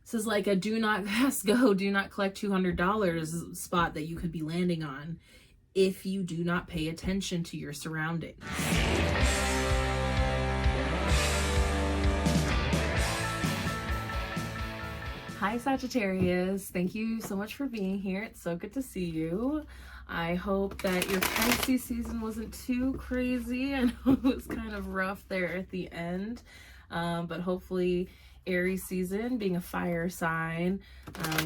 This is like a do not pass go, do not collect $200 spot that you could be landing on if you do not pay attention to your surroundings. Hi Sagittarius, thank you so much for being here. It's so good to see you. I hope that your Pisces season wasn't too crazy. I know it was kind of rough there at the end, but hopefully Aries season, being a fire sign,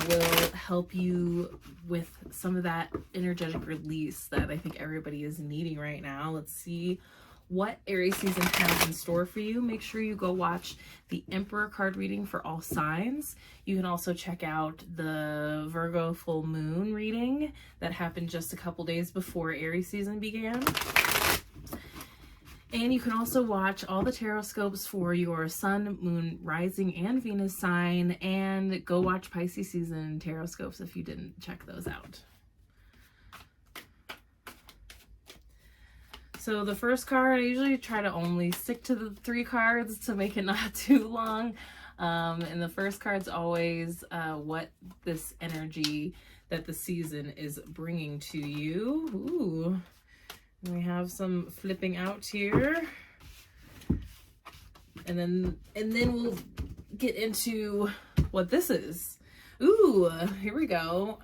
will help you with some of that energetic release that I think everybody is needing right now. Let's see what Aries season has in store for you. Make sure you go watch the Emperor card reading for all signs. You can also check out the Virgo full moon reading that happened just a couple days before Aries season began. And you can also watch all the tarot scopes for your sun, moon, rising, and Venus sign, and go watch Pisces season tarot scopes if you didn't check those out. So the first card, I usually try to only stick to the 3 cards to make it not too long. And the first card's always what this energy that the season is bringing to you. Ooh. We have some flipping out here, and then we'll get into what this is. Ooh, here we go.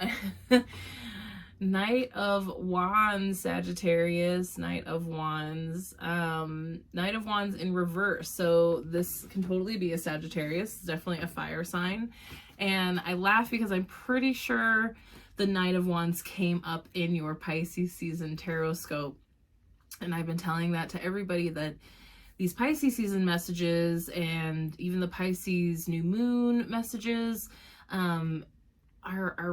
Knight of Wands, Sagittarius, Knight of Wands. Knight of Wands in reverse. So this can totally be a Sagittarius. It's definitely a fire sign. And I laugh because I'm pretty sure the Knight of Wands came up in your Pisces season tarot scope. And I've been telling that to everybody, that these Pisces season messages and even the Pisces new moon messages are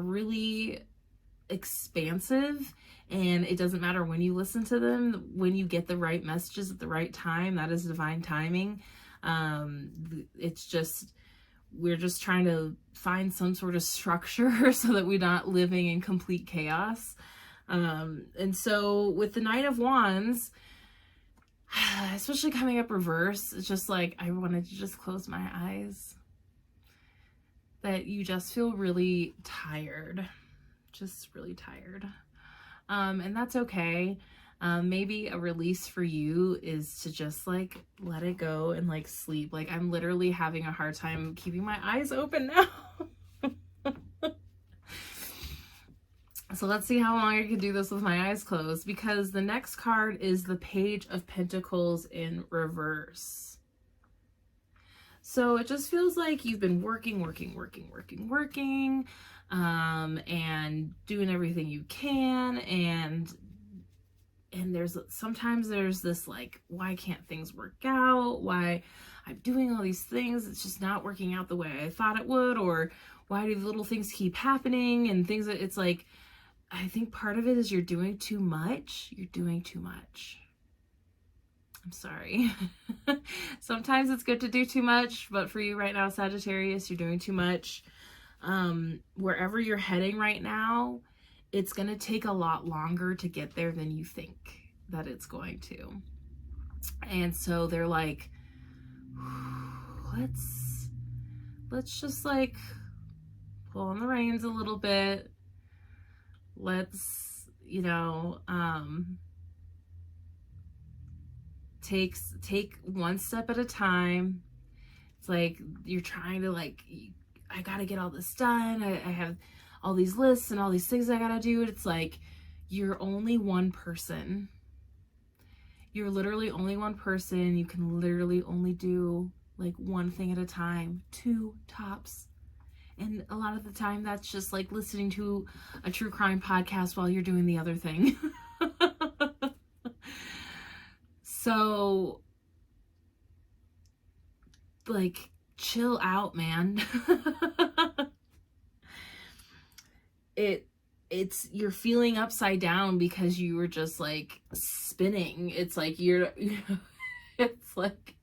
really expansive, and it doesn't matter when you listen to them. When you get the right messages at the right time, that is divine timing. It's just, we're just trying to find some sort of structure so that we're not living in complete chaos. And so with the Knight of Wands, especially coming up reverse, it's just like, I wanted to just close my eyes. That you just feel really tired, just really tired. And that's okay. Maybe a release for you is to just like let it go and like sleep. Like, I'm literally having a hard time keeping my eyes open now. So let's see how long I can do this with my eyes closed, because the next card is the Page of Pentacles in reverse. So it just feels like you've been working, and doing everything you can, and sometimes there's this like, why can't things work out? Why I'm doing all these things, it's just not working out the way I thought it would, or why do little things keep happening and things that it's like, I think part of it is you're doing too much. You're doing too much. I'm sorry. Sometimes it's good to do too much, but for you right now, Sagittarius, you're doing too much. Wherever you're heading right now, it's going to take a lot longer to get there than you think that it's going to. And so they're like, let's just like pull on the reins a little bit. Let's, take one step at a time. It's like you're trying to like, I gotta get all this done. I have all these lists and all these things I gotta do. It's like, you're only one person. You're literally only one person. You can literally only do like one thing at a time, 2 tops. And a lot of the time that's just like listening to a true crime podcast while you're doing the other thing. So like, chill out, man. You're feeling upside down because you were just like spinning. It's like it's like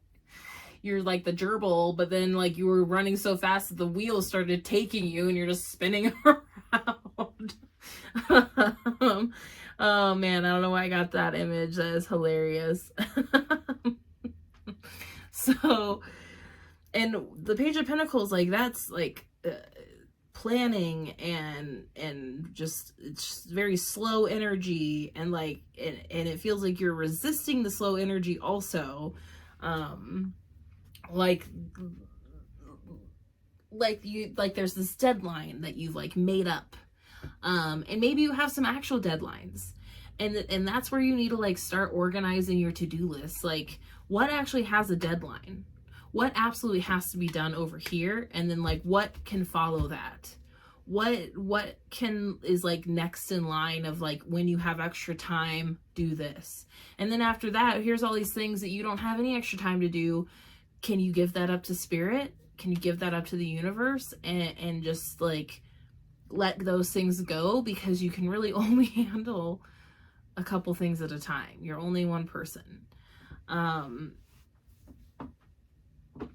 you're like the gerbil, but then like you were running so fast that the wheels started taking you and you're just spinning around. Oh man, I don't know why I got that image. That is hilarious. So, and the Page of Pentacles, like, that's like planning and just, it's just very slow energy, and like and it feels like you're resisting the slow energy also. Like there's this deadline that you've like made up, and maybe you have some actual deadlines, and that's where you need to like start organizing your to-do list. Like, what actually has a deadline? What absolutely has to be done over here? And then like, what can follow that? What can is like next in line of like, when you have extra time, do this. And then after that, here's all these things that you don't have any extra time to do. Can you give that up to spirit? Can you give that up to the universe and just like let those things go? Because you can really only handle a couple things at a time. You're only one person.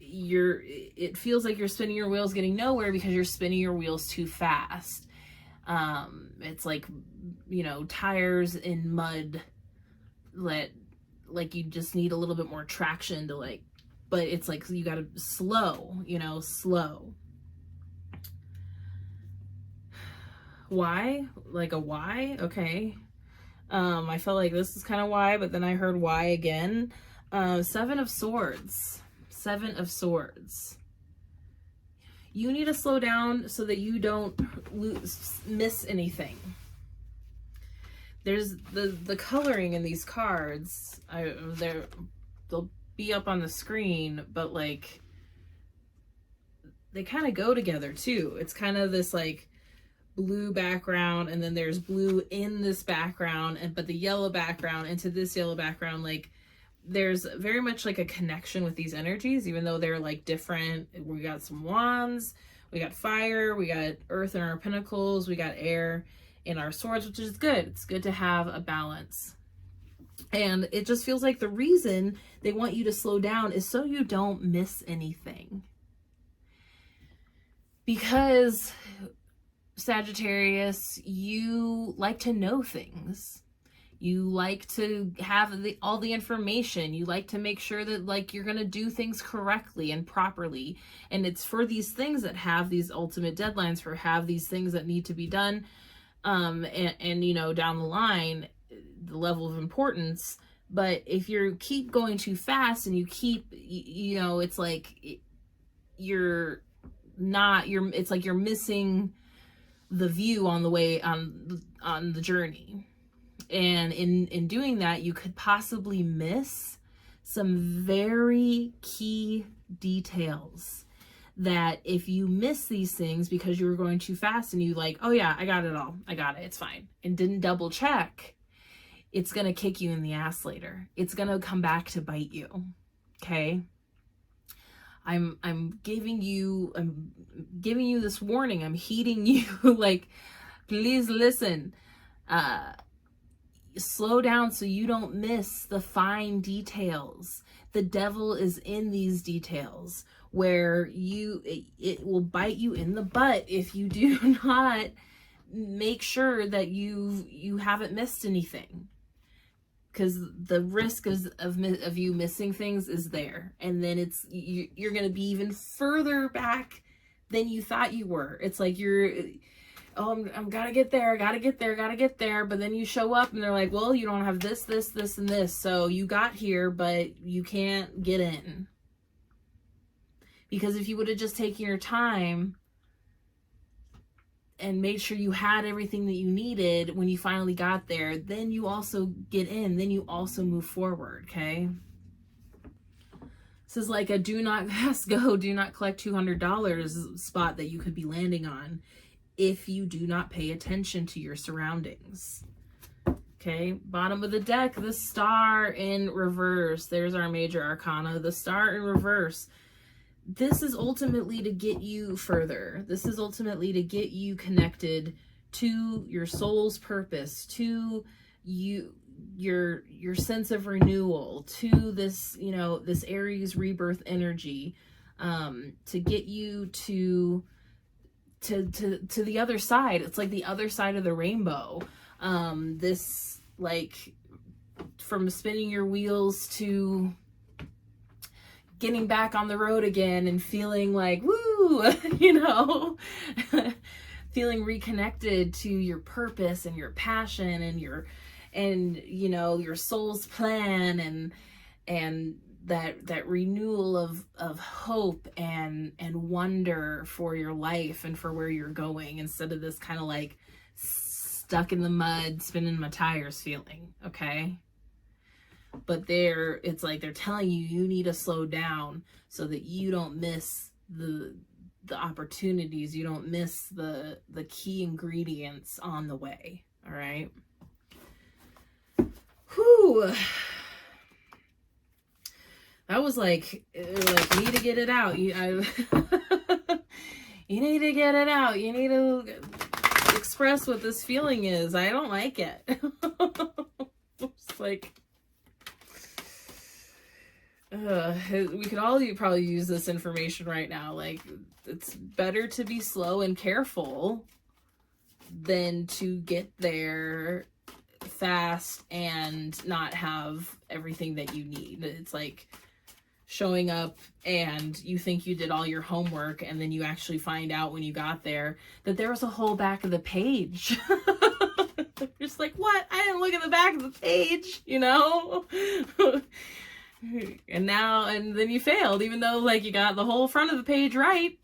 It feels like you're spinning your wheels getting nowhere because you're spinning your wheels too fast. It's like, you know, tires in mud, like you just need a little bit more traction to like, but it's like, you gotta slow, you know, slow. Why? Like a why? Okay. I felt like this is kind of why, but then I heard why again. Seven of Swords. Seven of Swords. You need to slow down so that you don't miss anything. There's the coloring in these cards. They'll be up on the screen, but like they kind of go together too. It's kind of this like blue background, and then there's blue in this background, but the yellow background into this yellow background, like there's very much like a connection with these energies, even though they're like different. We got some wands, we got fire, we got earth in our pentacles, we got air in our swords, which is good. It's good to have a balance. And it just feels like the reason they want you to slow down is so you don't miss anything. Because Sagittarius, you like to know things. You like to have all the information. You like to make sure that like you're going to do things correctly and properly. And it's for these things that have these ultimate deadlines, for have these things that need to be done. And you know, down the line, the level of importance. But if you keep going too fast and you keep, you know, it's like it's like you're missing the view on the way on the journey. And in doing that, you could possibly miss some very key details that if you miss these things because you were going too fast and you like, oh yeah, I got it all. I got it. It's fine. And didn't double check, it's going to kick you in the ass later. It's going to come back to bite you. Okay. I'm giving you this warning. I'm heeding you. Like, please listen. Slow down so you don't miss the fine details. The devil is in these details where it will bite you in the butt if you do not make sure that you haven't missed anything. Because the risk of you missing things is there, and then you're going to be even further back than you thought you were. It's like I'm gotta get there, gotta get there. But then you show up and they're like, well, you don't have this, and this. So you got here, but you can't get in. Because if you would have just taken your time and made sure you had everything that you needed when you finally got there, then you also get in, then you also move forward, okay? This is like a do not pass go, do not collect $200 spot that you could be landing on if you do not pay attention to your surroundings. Okay, bottom of the deck, the Star in reverse. There's our major arcana, the Star in reverse. This is ultimately to get you further. This is ultimately to get you connected to your soul's purpose, to your sense of renewal, to this, you know, this Aries rebirth energy, to get you to the other side. It's like the other side of the rainbow. This, like, from spinning your wheels to getting back on the road again and feeling like, woo, you know, feeling reconnected to your purpose and your passion and you know, your soul's plan, and that renewal of hope and wonder for your life and for where you're going, instead of this kind of like stuck in the mud, spinning my tires feeling, okay? But it's like they're telling you, you need to slow down so that you don't miss the opportunities, you don't miss the key ingredients on the way, all right? Whew. That was like you need to get it out. You need to get it out. You need to express what this feeling is. I don't like it. It's like, we could all probably use this information right now. Like, it's better to be slow and careful than to get there fast and not have everything that you need. It's like showing up and you think you did all your homework, and then you actually find out when you got there that there was a whole back of the page. Just like, what? I didn't look at the back of the page, you know? And then you failed, even though like you got the whole front of the page right.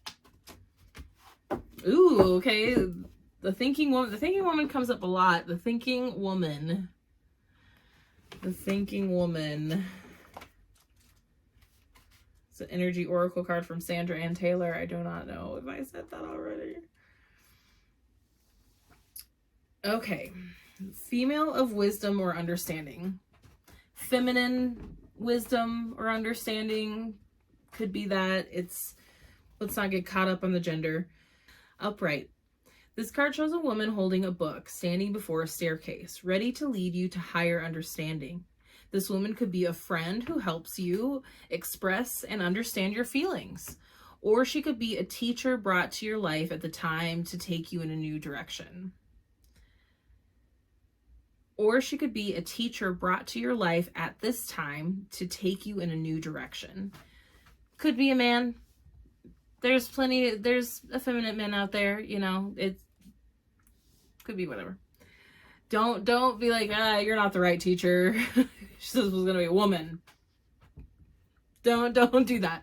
Ooh, okay. The thinking woman comes up a lot. The thinking woman. It's an energy oracle card from Sandra Ann Taylor. I do not know if I said that already. Okay. Female of wisdom or understanding. Feminine wisdom or understanding could be that. Let's not get caught up on the gender. Upright. This card shows a woman holding a book, standing before a staircase, ready to lead you to higher understanding. This woman could be a friend who helps you express and understand your feelings, or she could be a teacher brought to your life at the time to take you in a new direction. Or she could be a teacher brought to your life at this time to take you in a new direction. Could be a man. There's effeminate men out there, you know, it could be whatever. Don't be like, you're not the right teacher. She says it was going to be a woman. Don't do that.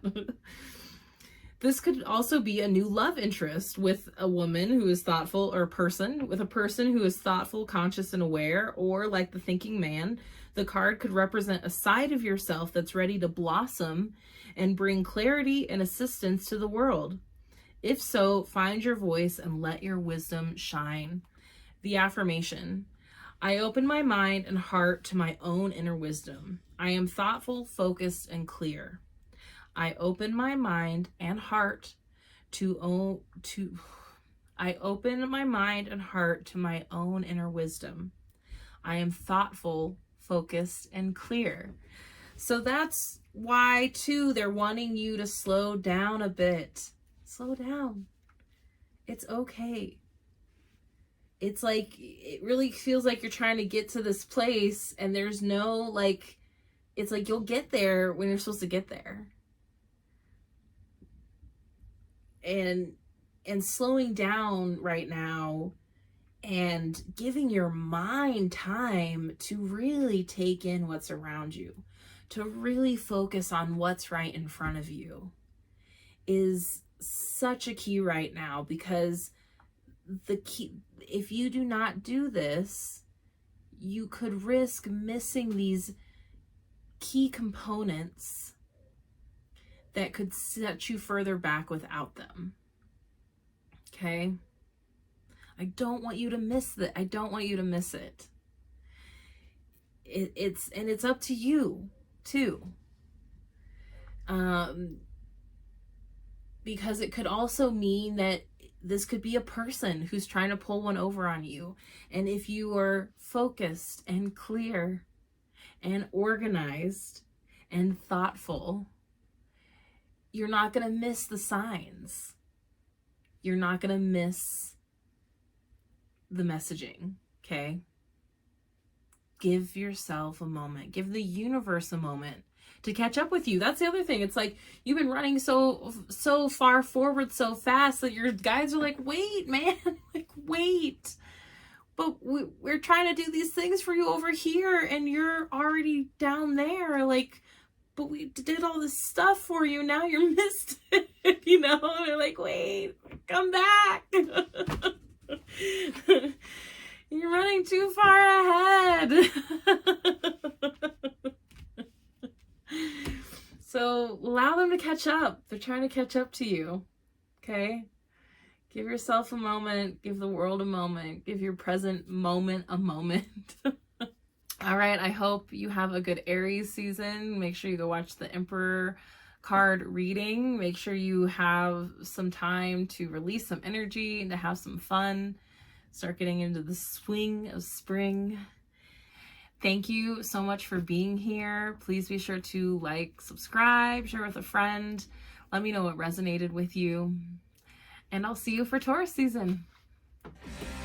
This could also be a new love interest with a woman who is thoughtful, or a person who is thoughtful, conscious, and aware, or like the thinking man. The card could represent a side of yourself that's ready to blossom and bring clarity and assistance to the world. If so, find your voice and let your wisdom shine. The affirmation. I open my mind and heart to my own inner wisdom. I am thoughtful, focused, and clear. I open my mind and heart I open my mind and heart to my own inner wisdom. I am thoughtful, focused, and clear. So that's why, too, they're wanting you to slow down a bit. Slow down. It's okay. It's like, it really feels like you're trying to get to this place and there's no, like, it's like you'll get there when you're supposed to get there. And slowing down right now and giving your mind time to really take in what's around you, to really focus on what's right in front of you, is such a key right now, because if you do not do this, you could risk missing these key components that could set you further back without them. Okay? I don't want you to miss that. I don't want you to miss it. It's up to you too. Because it could also mean that this could be a person who's trying to pull one over on you. And if you are focused and clear and organized and thoughtful, you're not going to miss the signs. You're not going to miss the messaging, okay? Give yourself a moment. Give the universe a moment to catch up with you. That's the other thing. It's like you've been running so far forward so fast that your guides are like, wait, man, like, wait. But we're trying to do these things for you over here and you're already down there. Like, but we did all this stuff for you. Now you're missed it, you know? They're like, wait, come back. You're running too far ahead. So allow them to catch up. They're trying to catch up to you. Okay? Give yourself a moment. Give the world a moment. Give your present moment a moment. All right. I hope you have a good Aries season. Make sure you go watch the Emperor card reading. Make sure you have some time to release some energy and to have some fun. Start getting into the swing of spring. Thank you so much for being here. Please be sure to like, subscribe, share with a friend. Let me know what resonated with you. And I'll see you for Taurus season.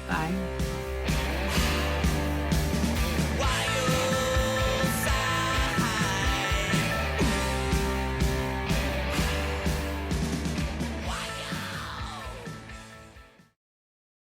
Bye.